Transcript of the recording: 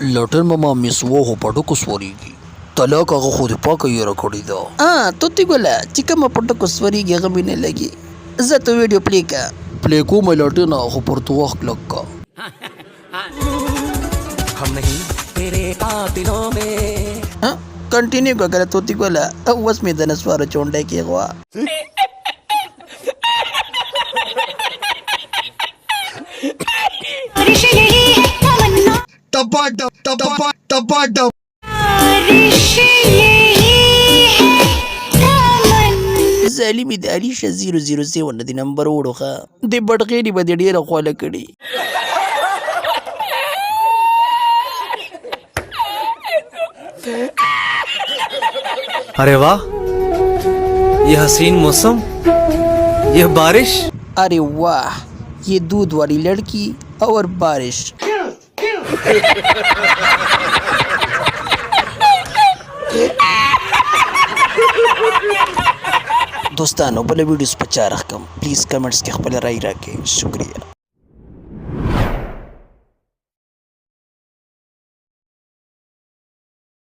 لټن ماما میسوه هو په ډکو سورېږي طلاق هغه خو دې پاکه یېره کړې ده. توتی ګله چې کومه په ټکو سورېږي هغه مې نه لګي. زه ته ویډیو پلی که پلی کومه لټنه خو پر تو وخت لږ کا. کنټینیو که کنه توتی ګله اوس مې د نسوارو چونډی کېغوا. ظالمې د علیشه 007 د نمبر وړوخه د بډغېرې به دې ډېره خوله کړي. अरे वाह, ये हसीन मौसम, ये बारिश. अरे वाह, ये दूध वाली लड़की और बारिश. दोस्तانو بل ویډیوز په چا رخ کم پلیز کمنټس کې خپل رائے راکړئ. شکریہ.